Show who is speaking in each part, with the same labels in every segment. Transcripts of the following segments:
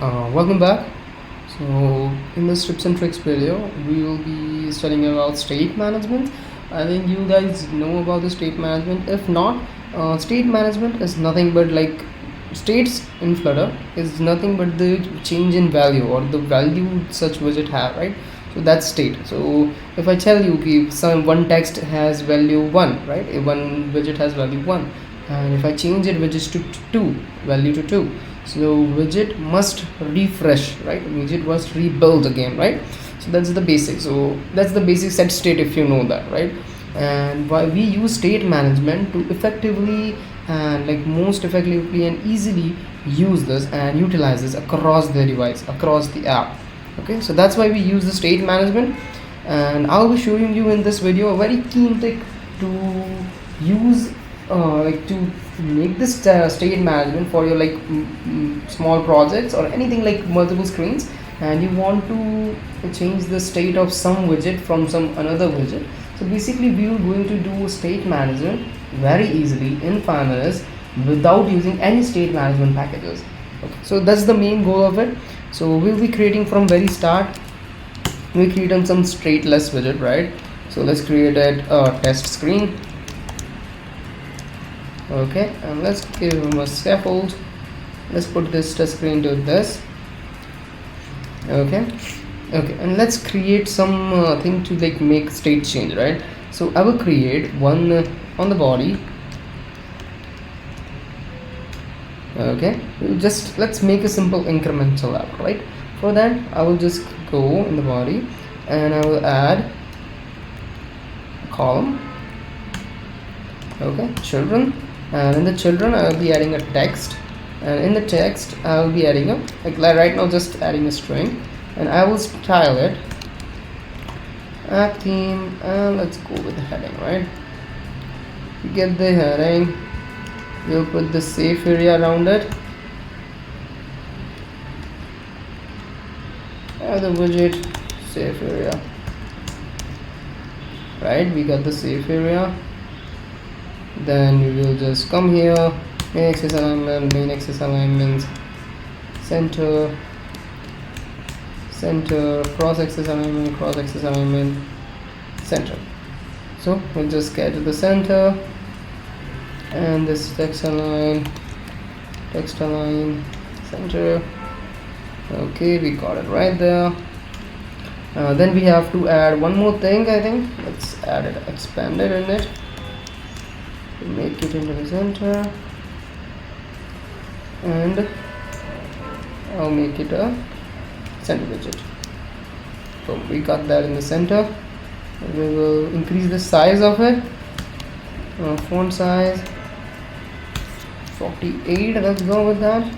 Speaker 1: Welcome back. So in this tips and tricks video we will be studying about state management. I think you guys know about the state management. If not, state management is nothing but like states in Flutter is nothing but the change in value or the value such widget have, right? So that's state. So if I tell you if one text has value 1, right, if one widget has value 1, and if I change it widget to 2, value to 2, so widget must refresh, right? Widget must rebuild again, right? So that's the basic. So that's the basic set state, if you know that, right? And why we use state management to effectively and like most effectively and easily use this and utilize this across the device, across the app. Okay, so that's why we use the state management, and I'll be showing you in this video a very keen trick to use like to make this state management for your like small projects or anything like multiple screens, and you want to change the state of some widget from some another widget. So basically we are going to do state management very easily in 5 minutes without using any state management packages. Okay, so that's the main goal of it. So we'll be creating from very start. We create on some stateless widget, right? So let's create a test screen. Okay, and let's give him a scaffold. Let's put this test screen to this. Okay, and let's create some thing to like make state change, right? So I will create one on the body. Okay, let's make a simple incremental app, right? For that I will just go in the body and I will add a column. Okay, children, and in the children I will be adding a text, and in the text I will be adding a like right now just adding a string, and I will style it app theme, and let's go with the heading, right? You get the heading, we'll put the safe area around it, and the widget safe area, right? We got the safe area. Then we will just come here, main axis alignment, main axis alignment, center, cross axis alignment, center. So we'll just get to the center, and this text align, center. Okay, we got it right there. Then we have to add one more thing. I think let's add it, expand it in it, make it into the center, and I'll make it a center widget. So we got that in the center. We will increase the size of it, font size 48. Let's go with that.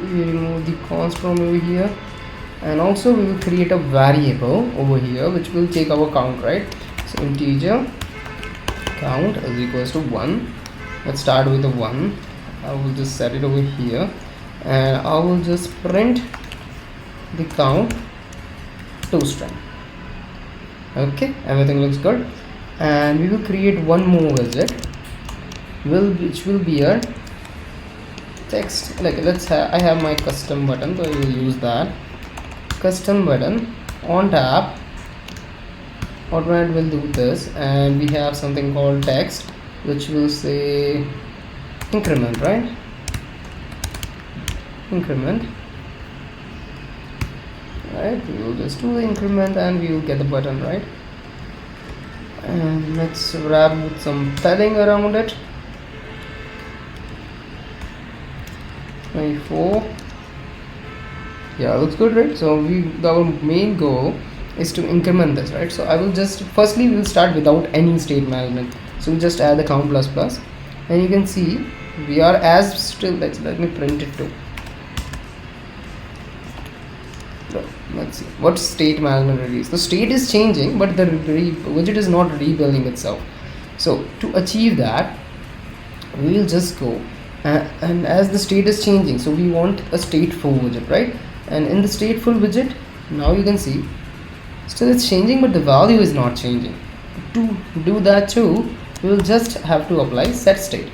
Speaker 1: We remove the const from over here, and also we will create a variable over here which will take our count, right? So integer count is equals to 1. Let's start with a 1. I will just set it over here, and I will just print the count to string. Okay, everything looks good, and we will create one more widget which will be a text, like I have my custom button, so I will use that custom button on tap. Automatic will do this, and we have something called text which will say increment, right? Increment, right? We will just do the increment and we will get the button, right? And let's wrap with some padding around it. 24. Yeah, looks good, right? So our main goal is to increment this, right? So I will just firstly we will start without any state management. So we just add the count plus plus, and you can see we are as still. Let me print it too. Let's see what state management really is. The state is changing, but the widget is not rebuilding itself. So to achieve that, we will just go and as the state is changing, so we want a stateful widget, right? And in the stateful widget, now you can see still it's changing, but the value is not changing. To do that too, we will just have to apply SetState.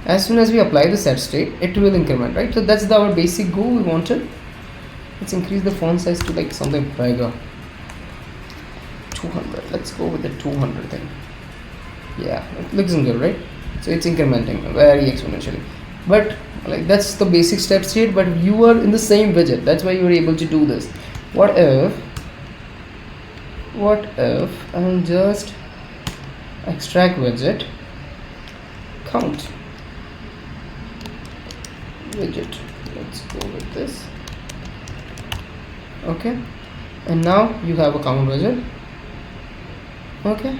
Speaker 1: As soon as we apply the set state, it will increment, right? So that's our basic goal we wanted. Let's increase the font size to like something bigger. 200. Let's go with the 200 thing. Yeah, it looks good, right? So it's incrementing very exponentially. But like that's the basic step state, but you are in the same widget. That's why you are able to do this. What if I'll just extract widget count widget. Let's go with this. Okay, and now you have a count widget. Okay,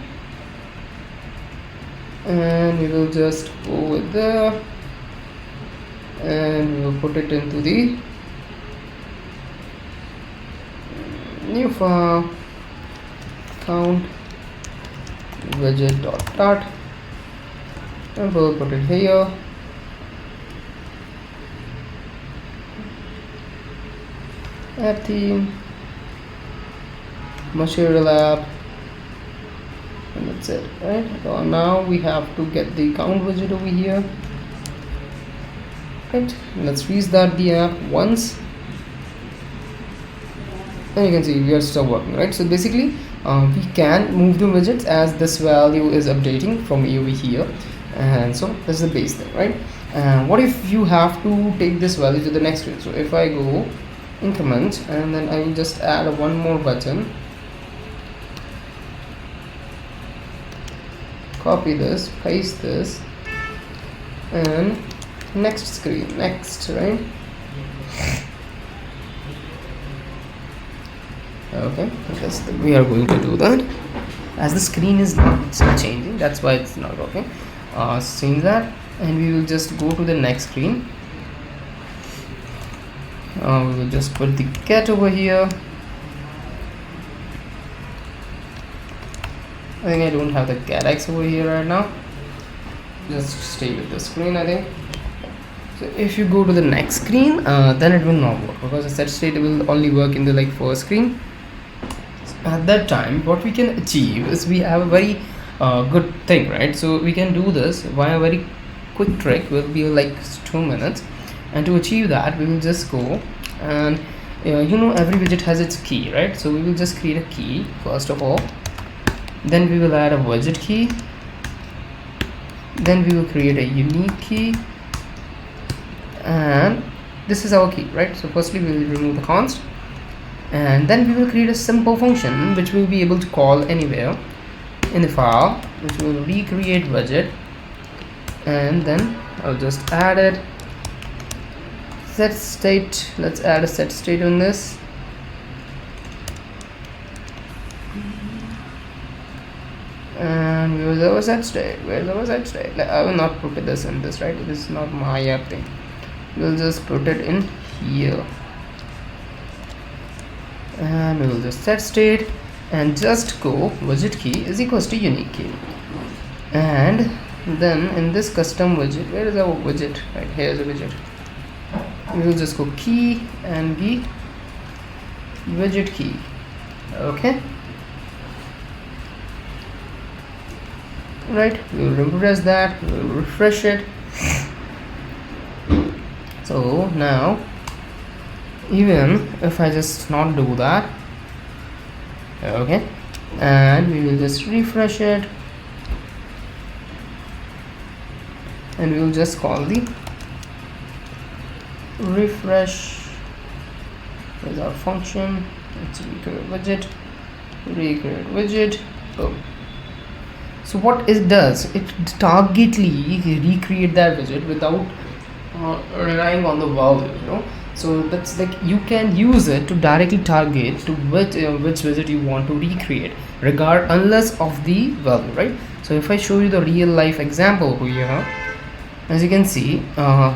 Speaker 1: and we will just go with there, and we will put it into the new file count widget dot, and we'll put it here. App theme, material app, and that's it, right? So now we have to get the count widget over here, right? Let's restart the app once, and you can see we are still working, right? So basically we can move the widgets as this value is updating from over here, and so this is the base thing, right? And what if you have to take this value to the next screen? So if I go increment, and then I will just add one more button, copy this, paste this, and next screen, next, right? Okay, because we are going to do that as the screen is not changing, that's why it's not working. Change that, and we will just go to the next screen. We will just put the get over here. I think I don't have the get X over here right now. Just stay with the screen, I think. So if you go to the next screen, then it will not work, because the set state will only work in the like first screen. So at that time, what we can achieve is we have a very good thing, right? So we can do this via a very quick trick. Will be like 2 minutes. And to achieve that, we will just go and you know, every widget has its key, right? So we will just create a key first of all, then we will add a widget key, then we will create a unique key, and this is our key, right? So firstly we will remove the const, and then we will create a simple function which we will be able to call anywhere in the file, which will recreate widget, and then I'll just add it. Set state, let's add a set state on this, and we will have a set state. Where's our set state? I will not put this in this, right? This is not my app thing. We'll just put it in here, and we will just set state, and just go widget key is equals to unique key, and then in this custom widget, where is our widget? Right, here's a widget. We will just go key and the widget key. Okay, right, we will refresh that, we will refresh it. So now even if I just not do that, okay, and we will just refresh it, and we will just call the refresh with our function. Let's recreate widget, boom. So what it does, it targetly recreate that widget without relying on the value, you know. So that's like you can use it to directly target to which widget you want to recreate, unless of the value, right? So if I show you the real life example here, as you can see,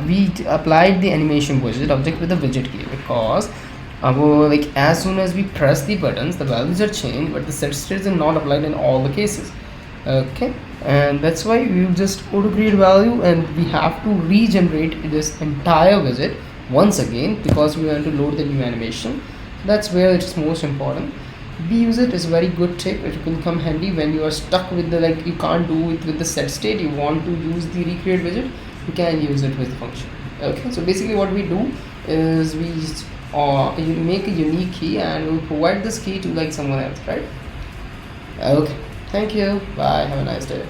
Speaker 1: we applied the animation widget object with the widget key, because like as soon as we press the buttons, the values are changed, but the set states are not applied in all the cases. Okay, and that's why we will just auto create value, and we have to regenerate this entire widget once again, because we want to load the new animation. That's where it's most important. We use it as a very good tip. It will come handy when you are stuck with the, like, you can't do it with the set state, you want to use the recreate widget. you can use it with the function. Okay, so basically what we do is we you make a unique key and we'll provide this key to like someone else, right? Okay, thank you, bye, have a nice day.